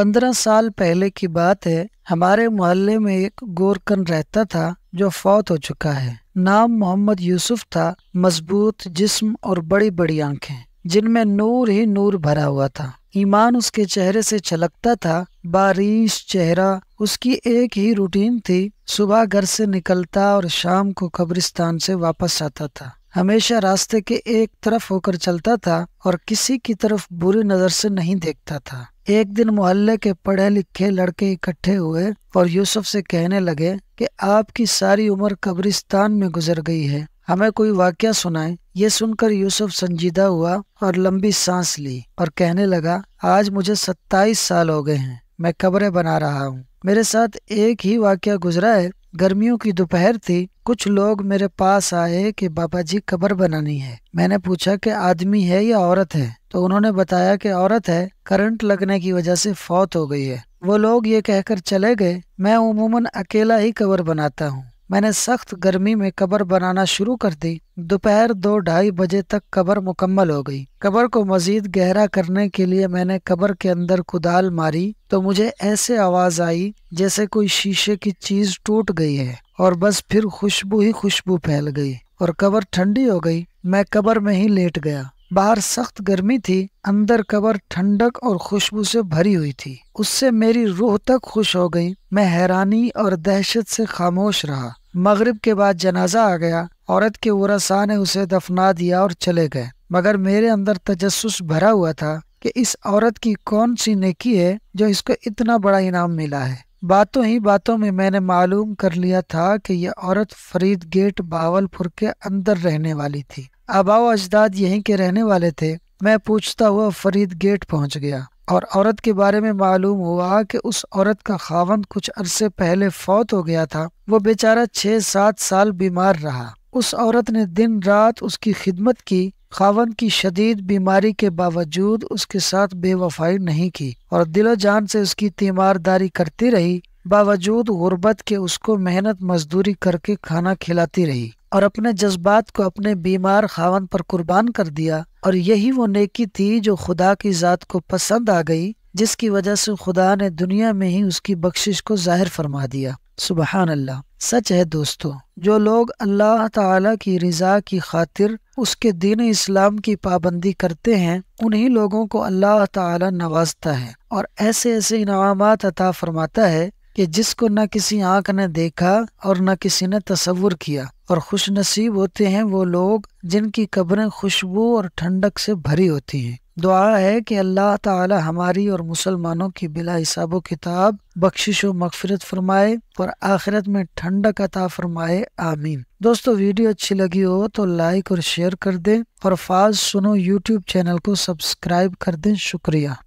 15 साल पहले की बात है। हमारे मोहल्ले में एक गोरकन रहता था जो फौत हो चुका है। नाम मोहम्मद यूसुफ था। मजबूत जिस्म और बड़ी बड़ी आंखें जिनमें नूर ही नूर भरा हुआ था। ईमान उसके चेहरे से छलकता था। बारिश चेहरा उसकी एक ही रूटीन थी। सुबह घर से निकलता और शाम को कब्रिस्तान से वापस आता था। हमेशा रास्ते के एक तरफ होकर चलता था और किसी की तरफ बुरी नजर से नहीं देखता था। एक दिन मोहल्ले के पढ़े लिखे लड़के इकट्ठे हुए और यूसुफ से कहने लगे कि आपकी सारी उम्र कब्रिस्तान में गुजर गई है, हमें कोई वाकया सुनाए। ये सुनकर यूसुफ संजीदा हुआ और लंबी सांस ली और कहने लगा, आज मुझे 27 साल हो गए हैं, मैं कब्रें बना रहा हूँ। मेरे साथ एक ही वाकया गुजरा है। गर्मियों की दोपहर थी। कुछ लोग मेरे पास आए कि बाबा जी कब्र बनानी है। मैंने पूछा कि आदमी है या औरत है, तो उन्होंने बताया कि औरत है, करंट लगने की वजह से फौत हो गई है। वो लोग ये कहकर चले गए। मैं उमूमन अकेला ही कब्र बनाता हूँ। मैंने सख्त गर्मी में कब्र बनाना शुरू कर दी। दोपहर 2-2:30 बजे तक कब्र मुकम्मल हो गई। कब्र को मजीद गहरा करने के लिए मैंने कब्र के अंदर कुदाल मारी तो मुझे ऐसे आवाज आई जैसे कोई शीशे की चीज टूट गई है, और बस फिर खुशबू ही खुशबू फैल गई और कब्र ठंडी हो गई। मैं कब्र में ही लेट गया। बाहर सख्त गर्मी थी, अंदर कब्र ठंडक और खुशबू से भरी हुई थी। उससे मेरी रूह तक खुश हो गई। मैं हैरानी और दहशत से खामोश रहा। मगरिब के बाद जनाजा आ गया। औरत के वरसा ने उसे दफना दिया और चले गए, मगर मेरे अंदर तजस्सुस भरा हुआ था कि इस औरत की कौन सी नेकी है जो इसको इतना बड़ा इनाम मिला है। बातों ही बातों में मैंने मालूम कर लिया था कि यह औरत फरीद गेट बहावलपुर के अंदर रहने वाली थी। आबाओ अजदाद यहीं के रहने वाले थे। मैं पूछता हुआ फरीद गेट पहुंच गया और औरत के बारे में मालूम हुआ कि उस औरत का खावंद कुछ अरसे पहले फौत हो गया था। वो बेचारा 6-7 साल बीमार रहा। उस औरत ने दिन रात उसकी खिदमत की। खावंद की शदीद बीमारी के बावजूद उसके साथ बेवफाई नहीं की और दिलो जान से उसकी तीमारदारी करती रही। बावजूद गुर्बत के उसको मेहनत मजदूरी करके खाना खिलाती रही और अपने जज्बात को अपने बीमार खावंद पर कुर्बान कर दिया। और यही वो नेकी थी जो खुदा की जात को पसंद आ गई, जिसकी वजह से खुदा ने दुनिया में ही उसकी बख्शिश को जाहिर फरमा दिया। सुबहान अल्लाह। सच है दोस्तों, जो लोग अल्लाह ताला की रिजा की खातिर उसके दीन इस्लाम की पाबंदी करते हैं, उन्हीं लोगों को अल्लाह ताला नवाजता है और ऐसे ऐसे इनामात अता फरमाता है कि जिसको न किसी आंख ने देखा और न किसी ने तसव्वुर किया। और खुश नसीब होते हैं वो लोग जिनकी कब्रें खुशबू और ठंडक से भरी होती हैं। दुआ है कि अल्लाह ताला हमारी और मुसलमानों की बिला हिसाबो किताब बख्शिश व मगफिरत फरमाए और आखिरत में ठंडक अता फरमाए। आमीन। दोस्तों, वीडियो अच्छी लगी हो तो लाइक और शेयर कर दें और फाज सुनो यूट्यूब चैनल को सब्सक्राइब कर दें। शुक्रिया।